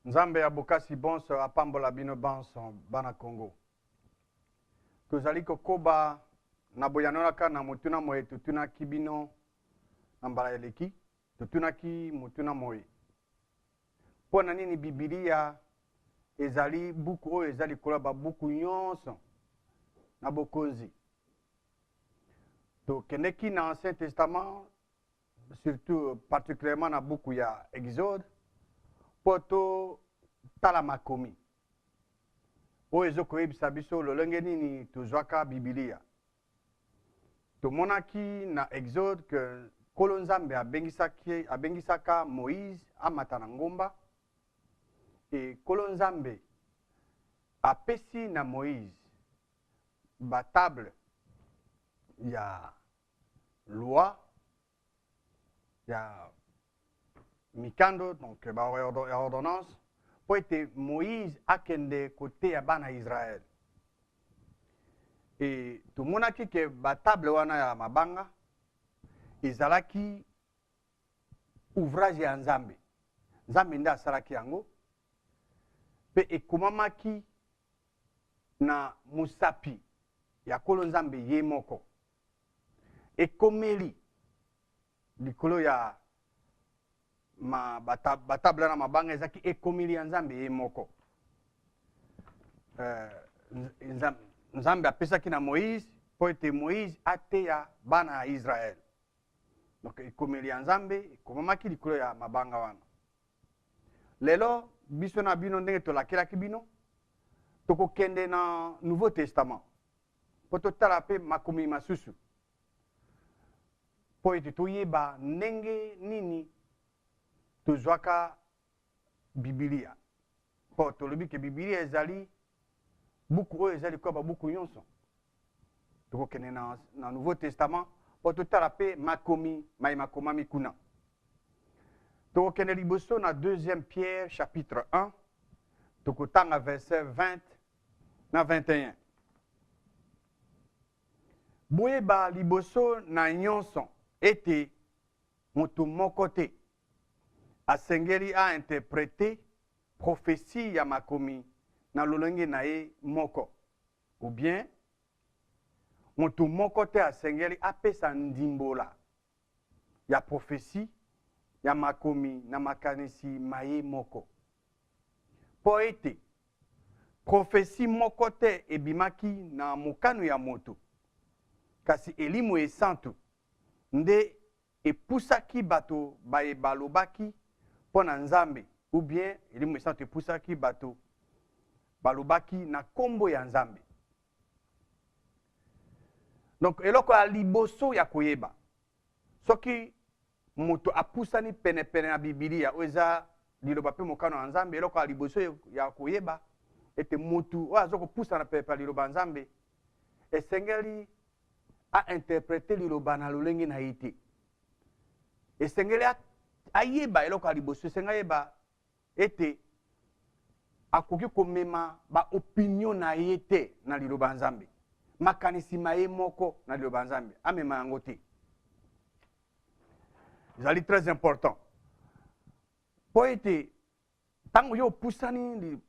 Nzambe ya bokasi bonso apambola bino banso bana Congo. Tozali kokoba na boyanolaka na mutuna moye tutuna kibino na mbala eleki tutunaki mutuna moye. Pona nini Bibilia ezali buku oyo ezali kola ba buku nyonso na bokonzi. To keneki na Ancien Testament, surtout particulièrement na buku ya Exode, poto tala makomi. Oyo ezokoyebisa biso lolenge nini tozwaka Bibilia. Tomonaki na Exode que Nkolo Nzambe abengisaka Moïse amata na ngomba. Et Nkolo Nzambe apesi na Moïse batable ya loi ya mikando, donc ba ordonnance, pour être Moïse akende côté ya bana Israël. Et tout le monde a dit que batable wana ya mabanga ezalaki ouvrage ya Nzambe. Nzambe nda asalaki yango pe ekomamaki na musapi ya Nkolo Nzambe ye moko. Ekomeli likolo ya batable na mabanga ezaki ekomeli ya Nzambe ye moko. Nzambe apesaki na Moïse po ete Moïse ateya bana ya Israël. Donc ekomeli ya Nzambe ekomamaki likolo ya mabanga wana. Lelo biso na bino ndenge tolakelaki bino tokokende na Nouveau Testament po totala pe makomi masusu po ete toyeba ndenge nini tozwaka Bibilia. Po tolobi ke Bibilia ezali buku oyo ezali kwa babuku nyonso. Tokokende na Nouveau Testament po totala pe makomi makomami kuna. Tokokende liboso na 2e Pierre chapitre 1 tokotanga verset 20 na 21. Boyeba liboso na nyonso ete moto moko te asengeli a interpréter prophétie ya makomi na lolenge na ye moko. Ou bien moto moko te asengeli apesa ndimbola ya prophétie ya makomi na makanisi maye moko. Po ete prophétie moko te ebimaki na mokano ya moto, kasi elimu esantu nde epusaki bato balobaki pona Nzambe, ou bien elimu esantu epusaki bato balobaki na kombo ya Nzambe. Donc eloko ya liboso ya koyeba soki moto apusani pene na Bibilia oza liloba pe mokano ya Nzambe, eloko ya liboso ya koyeba ete motu oyo azokopusana pepe liloba Nzambe esengeli a interpréter liloba na lolenge na ye te. Esengeli ayeba eloko ya liboso, esengeli ayeba ete akoki komema ba opinion na ye te na liloba Nzambe, makanisi maye moko na liloba Nzambe amema yango te. Ezali très important. Po ete tango yo pusani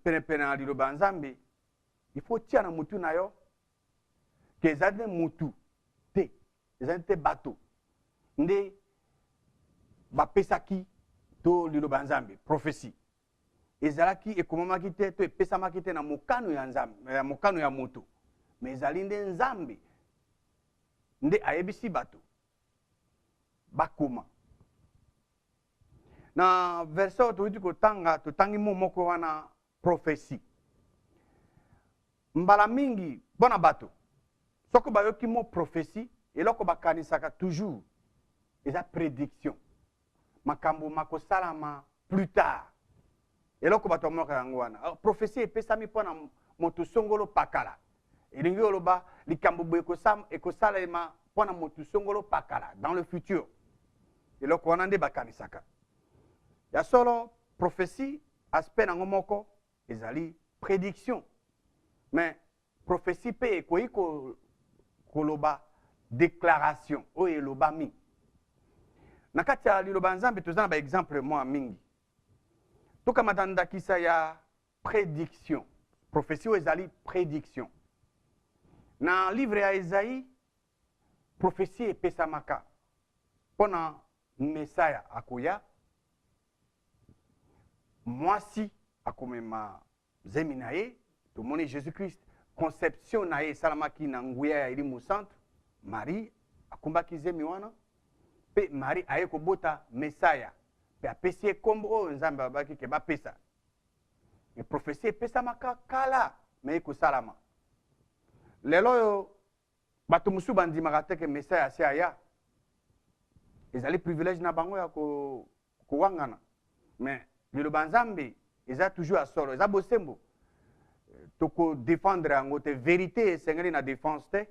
pene na liloba Nzambe, il faut tia na mutu na yo ke ezali mutu te, ezali te bato nde bapesaki to liloba Nzambe prophétie. Ezalaki ekomamaki te to epesamaki te na mokano ya Nzambe, ya mokano ya moto, mais ezali nde Nzambe nde ayebisi bato bakoma. Na verset toyuti kotanga totangi moko wana prophétie. Mbala mingi bona bato soko bayoki mo prophétie eloko bakanisaka toujours eza prédiction, makambo makosalama plus tard. Eloko bato moka yango wana prophétie epesami pona moto songolo pakala, elingi oloba likambo boye ekosalema pona moto songolo pakala dans le futur. Eloko wana nde bakanisaka. Ya solo prophétie aspect nango moko ezali prédiction, mais prophétie pe ekoyi koloba déclaration oyo elobami. Na kati ya liloba Nzambe tozana ba exemple mwa mingi. toka matanda kisa ya prédiction. Prophétie ou ezali prédiction. Dans le livre ya Esaïe, prophétie epesamaka. Pendant Messiah akoya, mwasi akomema zemi na ye, tomoni Jésus-Christ, conception na ye salamaki na nguya ya elimu centre, Marie akumbaki zemi wana, pe Marie aye kobota Messiah, pe apesi ye kombo oyo Nzambe abaki ke bapesa. E prophétie epesamaka kala me ekosalama. Lelo oyo bato mosusu bandimaka te ke Messiah asi aya. Ezali privilège na bango ya kowangana. Mais liloba Nzambe eza toujours à solo, eza bosembo. Toko défendre yango te vérité esengeli na défense te.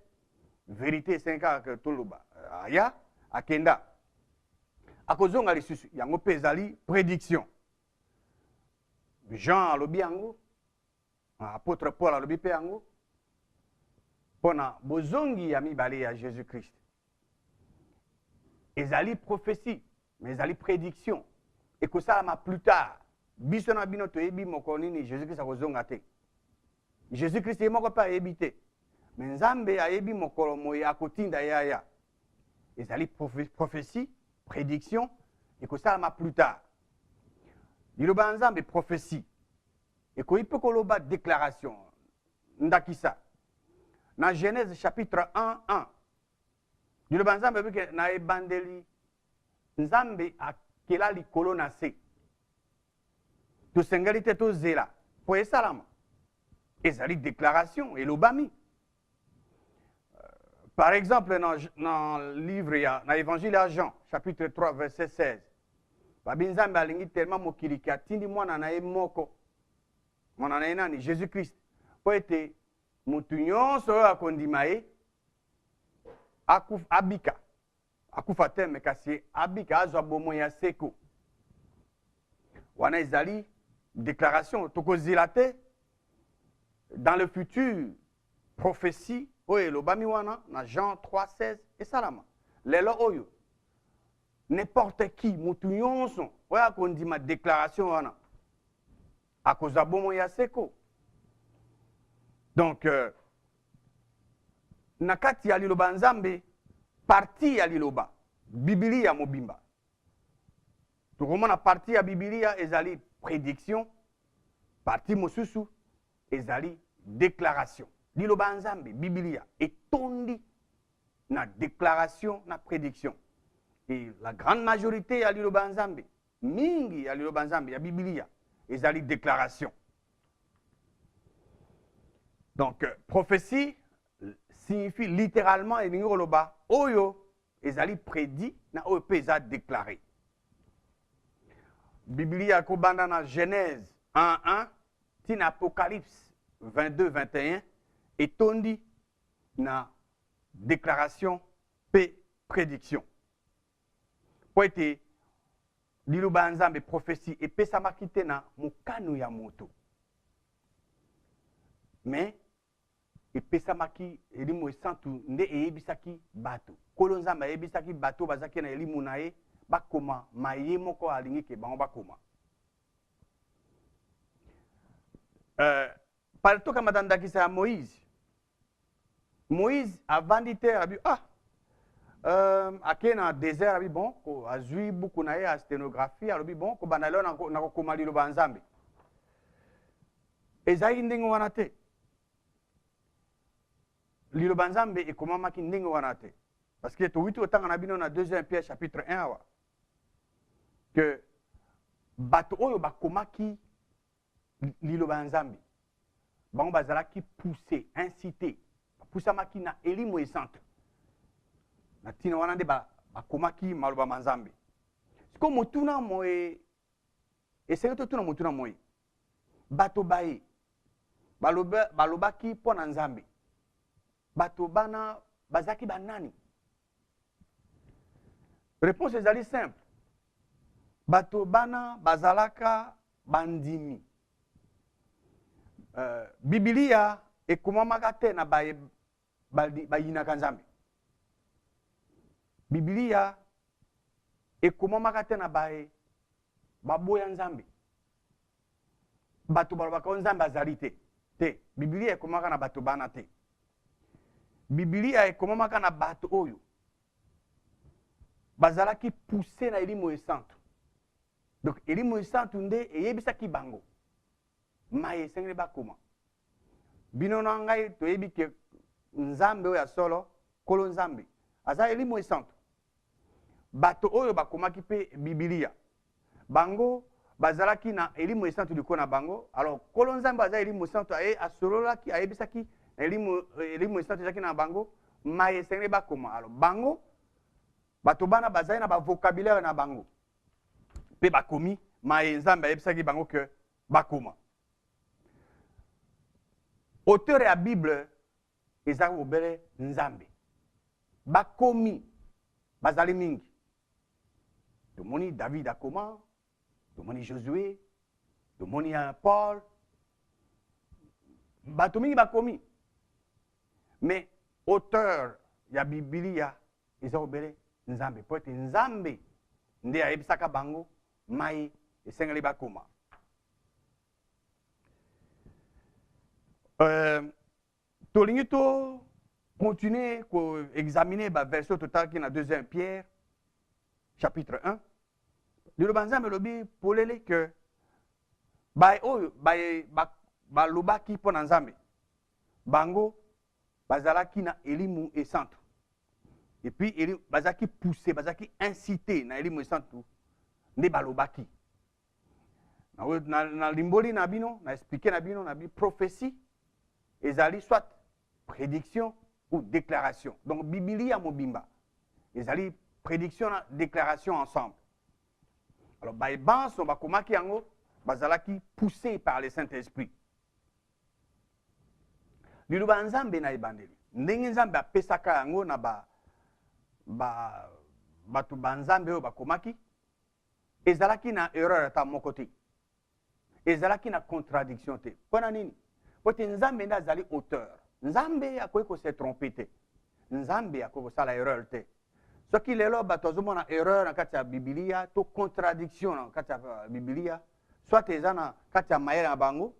Vérité esengeli ke toloba. Aya akenda. Akozonga lisusu yango pe ezali prédiction. Jean alobi yango, apôtre Paul alobi pe yango. Pona bozongi ya mibale ya Jésus-Christ. Ezali prophétie, mais ezali prédiction. Et que ça ma plus tard. Biso na bino toyebi mokoni ni Jésus-Christ akozonga te. Jésus-Christ moko pa yebite. Mais Nzambe ayebi mokolo moya akotinda yaya. Ezali prophétie, prédiction et que ça ma plus tard. Liloba Nzambe prophétie. Et que ipe koloba déclaration. Ndakisa. Dans Genèse chapitre 1:1. Liloba Nzambe bike na ebandeli Nzambe akela likolo na se. Tosengeli te tozela po esalama. Ezali déclaration elobami. Par exemple dans le livre dans l'évangile à Jean chapitre 3 verset 16. Babi Nzambe alingi tellement mokili ki atindi mwana na ye moko. Mwana na ye nani Jésus-Christ. Po ete mutu nyonso oyo akondima ye abika akufa te me kasi abika azwa bomoi ya seko wana ezali déclaration tokozila te dans le futur prophétie oyo elobami wana na Jean 3:16 esalama lelo oyo n'importe qui mutu nyonso oyo akondima déclaration wana akozwa bomoi ya seko. Donc, nakati ya liloba Nzambe, parti ya liloba, Biblia mobimba. Tokomona parti ya Biblia ezali prédiction, parti mosusu ezali déclaration. Liloba Nzambe, Biblia, etondi na déclaration, na prédiction. Et la grande majorité ya liloba Nzambe, mingi ya liloba Nzambe, ya Biblia, ezali déclaration. Donc, prophétie signifie littéralement elingi oyo ezali prédit na oyo pe eza déclaré. Biblia kobanda na Genèse 1:1 tina Apocalypse 22:21 etondi na déclaration pe prédiction. Po ete liloba Nzambe prophétie epesamaki te na mokano ya moto. Mais epesamaki elimu esantu nde eyebisaki bato. Kolo Nzambe eyebisaki bato bazaki na elimu na ye bakoma maye moko alingi ke bango bakoma. Paletoka matandakisa ya Moïse. Moïse avandi te abi ake na désert abi bon ko azui buku na ye a sténographie alobi bon ko bana leo na kokoma liloba Nzambe. Ezali ndenge wana te. Liloba Nzambe ekomamaki ndenge wana te. Parce que to witu otanga na bino na 2 Pierre chapitre 1 awa. Que bato oyo bakomaki liloba Nzambe. Bango bazalaki poussé, incité. Poussamaki na elimu esante. Na tina wana nde bakomaki maloba Nzambe. Siko motuna moye esenge totuna motuna moye. Bato baye balobaki pona Nzambe. Bato bana bazaki banani. Réponse ezali simple. Bato bana bazalaka bandimi. Biblia ekomamaka te na bayinaka Nzambe. Biblia ekomamaka te na baboya Nzambe. bato balobaka nzambe azali te. Te, Biblia ekomaka na bato bana te. Biblia ekomaka na bato oyo bazalaki poussé na elimo esantu. Donc elimo esantu nde eyebisaki bango maye esengeli bakoma. Bino na ngai toyebi ke nzambe oyo ya solo kolo nzambe aza elimo esantu. Bato oyo bakomaki pe Biblia bango bazalaki na elimo esantu liko na bango. Alors kolo nzambe aza elimo esantu asololaki ayebisaki elimo esantu ezaki na bango maye esengeli bakoma. Alors bango bato bana bazali na ba vocabulaire na bango pe bakomi maye nzambe ayebisaki bango ke bakoma. Auteur ya Bible ezali obele nzambe bakomi bazali mingi. Tomoni David akoma, tomoni Josué, tomoni Paul, bato mingi bakomi. Mais auteur ya Biblia ezali obele nzambe. Po ete nzambe nde ayebisaka bango maye esengeli bakoma. Tolingi to continuer ko examiner ba verset total qui na 2 Pierre chapitre 1. Liloba nzambe lobi polele que ba oyo ba lobaki po na nzambe bango bazalaki na elimu esantu. Et puis bazaki poussé, bazaki incité na elimu esantu nde balobaki. Na limboli na bino, na expliquer na bino na bi prophétie ezali soit prédiction ou déclaration. Donc Biblia mobimba ezali prédiction na déclaration ensemble. Alors baebanso bakomaki yango bazalaki poussé par le Saint-Esprit. Liloba nzambe na ebandeli ndenge nzambe apesaka yango na bato banzambe oyo bakomaki ezalaki na erreur ata moko te, ezalaki na contradiction te. Mpona nini? Po te nzambe nde azali auteur. Nzambe akoki kose trompe te, nzambe akoki kosala erreur te. Soki lelo bato azomona erreur na kati ya Biblia to contradiction na kati ya Biblia, soit eza na kati ya mayele na bango,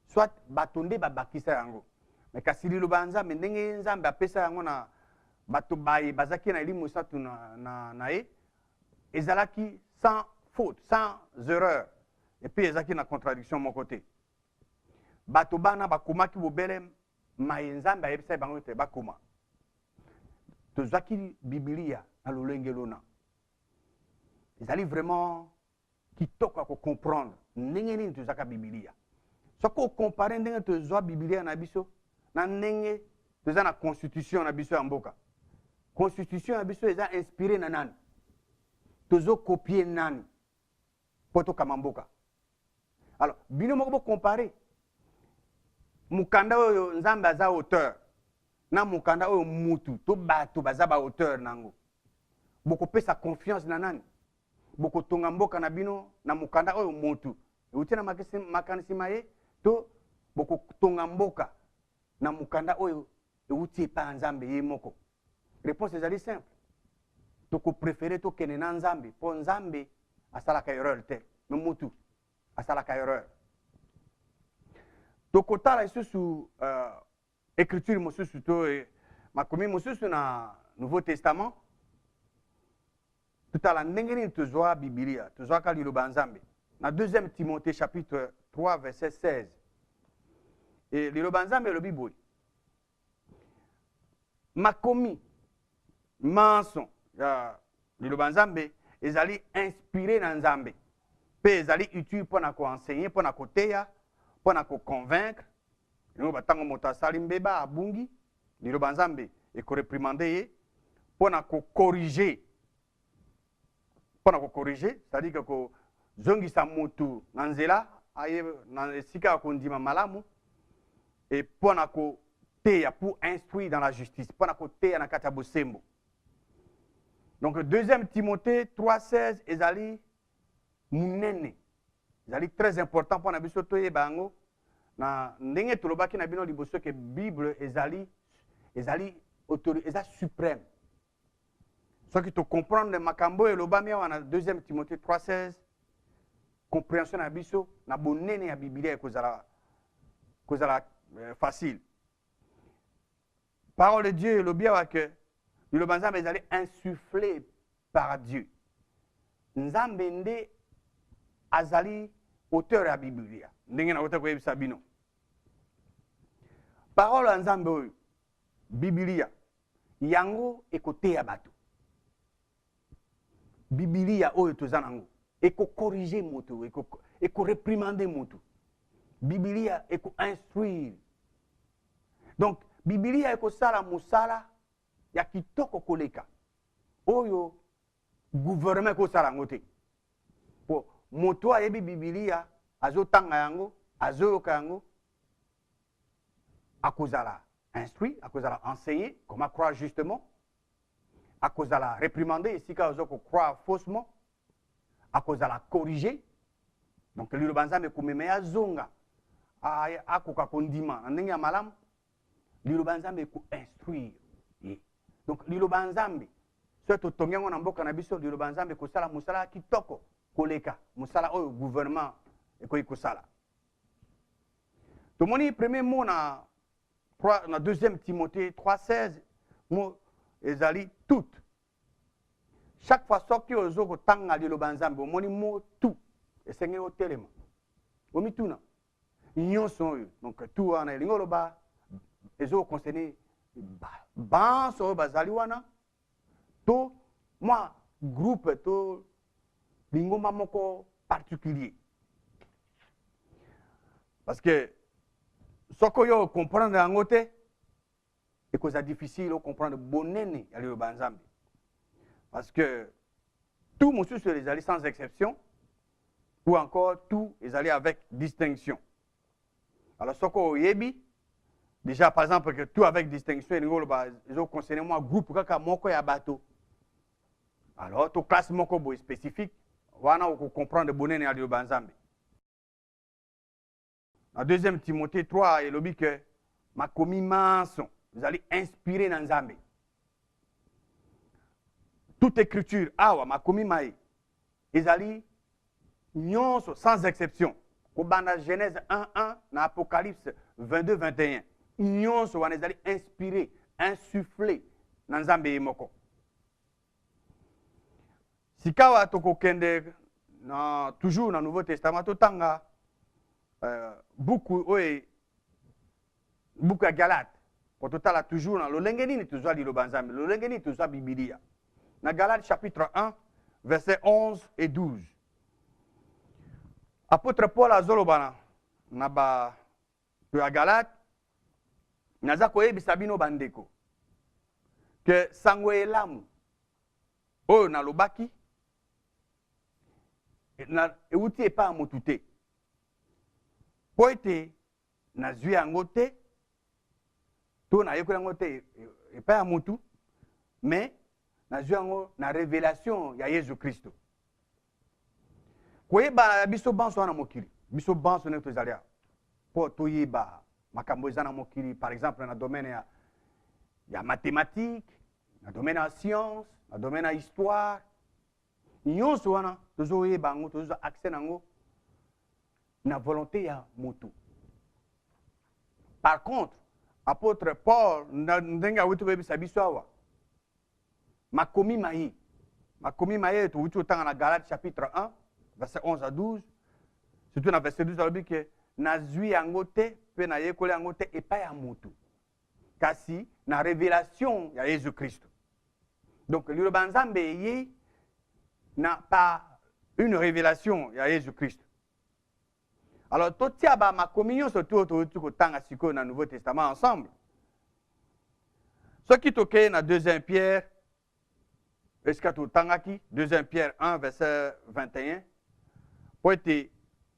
soit bato nde babakisa yango. Mais kasi liloba nzambe ndenge nzambe apesa yango na bato baye bazaki na elimu esatu na ye ezalaki sans faute, sans erreur. Et puis ezalaki na contradiction moko te. Bato bana bakomaki bobele maye nzambe ayebisa bango te bakoma. Tozwaki Biblia na lolenge lona ezali vraiment kitoko ko comprendre ndenge nini tozwaka Biblia. Soko comparer ndenge tozwa Biblia na biso na ndenge toza na constitution na biso ya mboka. Constitution ya biso eza inspiré na nani? Tozo copier nani? Poto kama mboka. Alors bino moko bo comparer mukanda oyo nzambe aza auteur na mukanda oyo mutu to bato baza ba auteur nango. Boko pesa confiance na nani? Boko tonga mboka na bino na mukanda oyo mutu. Euti na makanisi maye to boko tonga mboka na mukanda oyo euti pa nzambe ye moko. Réponse ezali simple. Toko préféré to kene na nzambe po nzambe asalaka erreur te. Mutu asalaka erreur. Toko tala isusu écriture mosusu to makomi mosusu na Nouveau Testament. Tutala ndenge nini tozwa Biblia, tozwa ka liloba nzambe. Na 2 Timothée chapitre 3 verset 16. Et liloba nzambe lobi boy. Makomi manson ya liloba nzambe ezali inspiré na nzambe. Pe ezali utile pona ko enseigner, pona ko teya, pona ko convaincre. Nous batango moto asali mbeba abungi liloba nzambe e ko réprimander ye pona ko corriger. Pona ko corriger, c'est-à-dire que ko zongisa motu na nzela aye na esika ko ndima malamu et pona ko teya pour instruire dans la justice, pona ko teya na kati ya bosembo. Donc 2 Timothée 3:16 ezali munene. Ezali très important pour na biso toyeba yango na ndenge tolobaki na bino liboso ke Bible ezali autorité, eza suprême. Ce qui te comprendre makambo elobami wana 2 Timothée 3:16 compréhension na biso na bonene ya Biblia kozala facile. Parole de Dieu le bien que le banzambe ezali insufflé par Dieu. Nzambe nde azali auteur ya Biblia. Ndenge na auteur koyebisa bino. Parole ya Nzambe oyo Biblia yango ekoteya bato. Biblia oyo toza nango eko-corriger moto, eko-reprimander moto. Biblia eko-instruire. Donc Biblia ekosala musala ya kitoko koleka oyo gouvernement ekosala yango te. Po moto ayebi Biblia azotanga yango azoyoka yango akozala instruit, akozala enseigner comment croire justement, akozala réprimander esika ozoko croire faussement, akozala corriger. Donc lilo banzambe komema ya zonga akoka kondima na ndenge ya malamu. Lilo banzambe ko instruire. Donc lilo banzambe soto tongengo na mboka na biso lilo banzambe ko sala musala kitoko koleka musala oyo gouvernement ekoyi kosala. Tomoni premier mot na 2e Timothée 3:16 mot ezali tout. Chaque fois soki ozoko tanga lilo banzambe omoni mot tout esenge otelema. Omituna nyonso oyo donc tout wana elingo loba ezo concerné banso bazali wana to moi groupe to lingomba moko particulier. Parce que ce que yo comprendre yango te et que c'est difficile de comprendre bonene ya le banzambe. Parce que tout monsieur sur les alliés sans exception ou encore tout les alliés avec distinction. Alors ce que yebi déjà, par exemple, que tout avec distinction, ils ont concerné moi groupe kaka moko ya bateau. Alors, tout classe moko boy spécifique, wana on comprendre bonene ya banzambe. Dans 2e Timothée 3, il dit que ma commis manson, vous allez inspirer dans Nzambe. Toute écriture, awa ma commis maï, ils allaient nyonso sans exception. Au banda Genèse 1:1, na Apocalypse 22:21. Nyonso wana ezali inspiré, insufflé na Nzambe moko. Sikawa tokokende toujours dans le Nouveau Testament totanga beaucoup ya Galate. Pour totala toujours dans le lengeni toujours li banzambe, le lengeni toujours Biblia. Dans Galate chapitre 1 versets 11 et 12. Apôtre Paul azolobana na ba ya Galate naza koyebisa bino bandeko que sango elamu oyo nalobaki euti epa ya motu te po ete nazwi yango te to nayekoli yango te epa ya motu mais nazwi yango na révélation ya Yesu Kristo. Koyeba biso banso wana mokili biso banso ne tozali po toyeba makambo ezana mokili, par exemple na domaine ya mathématique, na domaine ya science, na domaine ya histoire, nyonso wana tozoyeba yango tozo accès nango na volonté ya motu. Par contre apôtre Paul ndenge awuti koyebisa biso awa makomi maye towuti otanga na Galate chapitre 1 verset 11 à 12, surtout dans verset 12 alobi ke nazwi yango te pe na yekoli yango te epai ya motu kasi na révélation ya Jésus Christ. Donc lilo banzambe ye n'a pas une révélation ya Jésus Christ. Alors totia ba makomi nyonso to kotanga sikoyo na Nouveau Testament ensemble. Ce qui toke na 2 Pierre est-ce que totangaki 2 Pierre 1 verset 21 pour être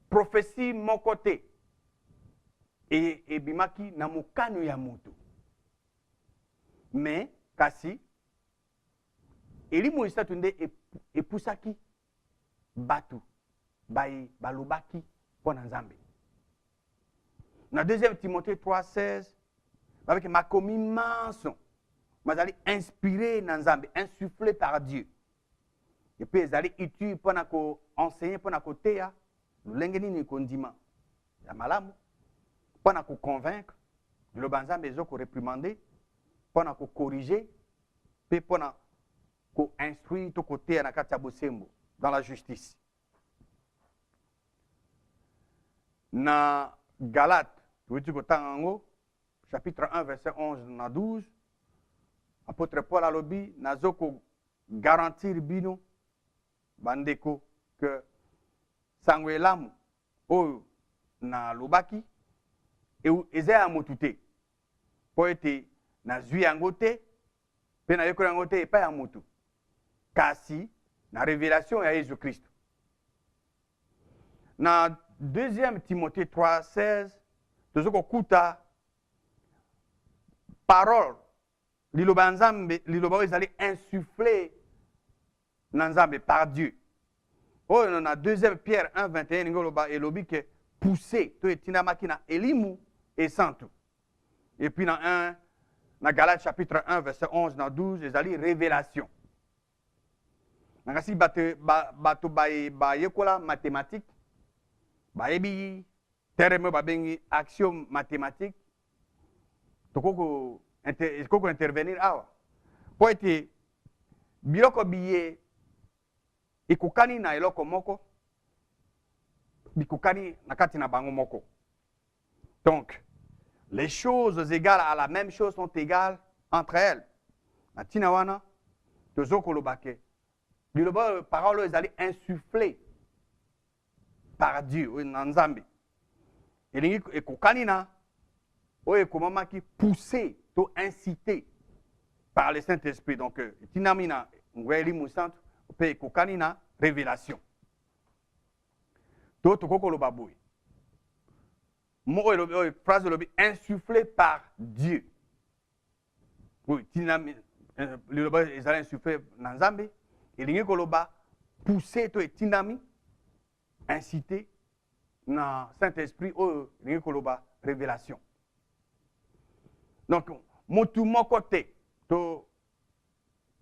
prophétie mon côté et bimaki na mokano ya moto. Mais kasi elimu isa tunde epusaki batu balobaki pona Nzambe. Na 2 Timothée 3:16 avec makomi manson mazali inspiré na Nzambe, insufflé par Dieu. Et puis ezali utile pona ko enseigner pona ko teya lolenge nini kondima ya malamu mpona koconvaincre liloba nzambe ezokoreprimande mpona kocorrige mpe mpona koinstruire to koteya na kati ya bosembo dans la justice. Na Galate toyuti kotanga yango chapitre 1 verset 11 na 12 apôtre Paul alobi nazo garantir bino bandeko que sango elamu oyo na lobaki eza ya motu te mpo ete nazwi yango te mpe nayekoli yango te epai ya motu kasi na révélation ya Jésus Christ. Na 2 Timothée 3:16 tozokokuta parole liloba nzambe liloba oyo ezali insufflé na nzambe par Dieu. Oyo na 2 Pierre 1:21 ningo loba elobi ke poussé to etindamaki na elimu et santu. Et puis na Galates chapitre 1 verset 11 na 12 ezali révélation. Nakasi bato bayekola mathématique bayebi terme babengi action mathématique tokoko intervenir awa po ete biloko biye ekokani na eloko moko bikokani na kati na bango moko. Donc les choses égales à la même chose sont égales entre elles. Na tina wana tozokoloba ke biloba parole ezali insufflé par Dieu na nzambe elingi ekokani na oyo ekomamaki poussé to incité par le Saint-Esprit. Donc tinami na ngweli santu mpe ekokani na révélation to tokokoloba boye oyo phrase elobi insufflé par Dieu. Oui, tinami liloba ezali insufflé na nzambe elingi koloba poussé to etindami incité na Saint-Esprit oyo elingi koloba révélation. Donc motu moko te to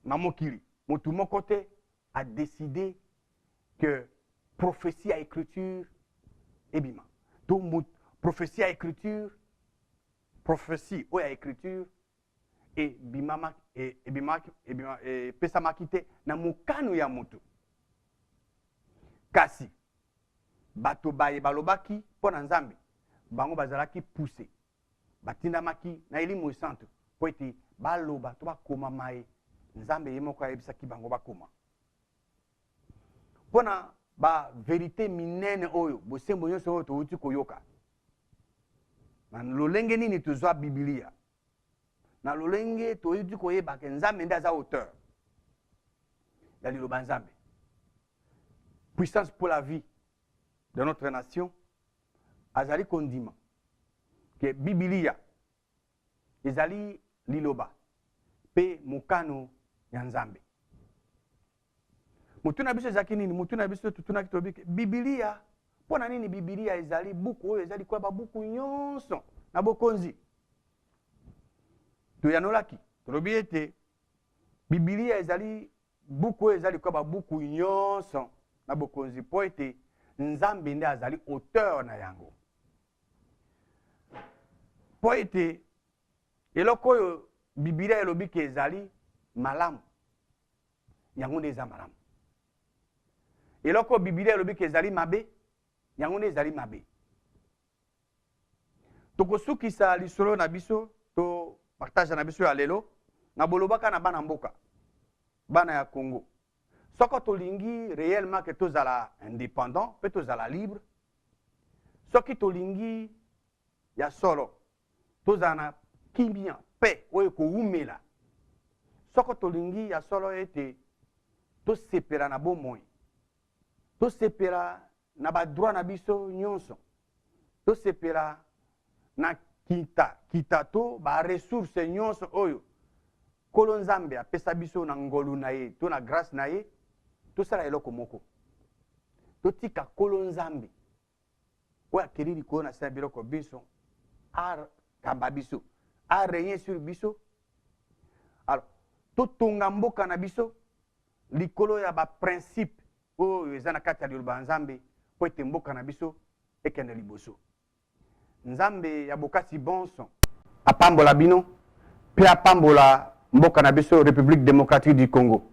na mokili motu moko te a décidé que prophétie à écriture ebima to prophétie à écriture prophétie oyo à écriture et bimama et pesamaki te na mokano ya motu kasi bato baye balobaki mpo na nzambe bango bazalaki poussé batindamaki na elimu santu po ete baloba to bakoma maye nzambe ye moko ayebisaki bango bakoma mpona bavérité minene oyo bosembo nyonso oyo touti koyoka na lolenge nini tozwa bibilia na lolenge toyuti koyeba ke nzambe nde aza auteur ya liloba nzambe. Puissance pour la vie de notre nation azali kondima ke bibilia ezali liloba pe mokano ya nzambe. Mutuna biso ezaki nini? Mutuna biso tutuna kitobike bibilia mpona nini bibilia ezali buku oyo ezali kwa babuku nyonso na bokonzi toyanolaki tolobi ete bibilia ezali buku oyo ezali kwa babuku nyonso na bokonzi po ete nzambe nde azali auteur na yango po ete eloko oyo bibilia elobi ke ezali malamu yango nde eza malamu. Eloko bibilia elobi ke ezali mabe yango nde ezali mabe. Tokosukisa lisolo na biso to partage na biso ya lelo na bolobaka na bana mboka bana ya Congo. Soko tolingi réellement que tozala indépendant pe tozala libre. Soki tolingi ya solo tozala na kimia pe oyo koumela. Soko tolingi ya solo ete tosepela na bomoi. Tosepela na ba droit na biso nyonso. Tosepela na kita to ba ressources nyonso oyo kolo nzambe apesa biso na ngolu na ye to na grâce na ye tosala eloko moko totika kolo nzambe oyo akeli likolo na sala biloko biso akamba biso arégner sur biso. Alors totonga mboka na biso likolo ya ba principe oyo eza na kati ya liloba nzambe po ete mboka na biso ekende liboso. Nzambe ya bokasi bonso apambola bino, pe apambola mboka na biso République démocratique du Congo.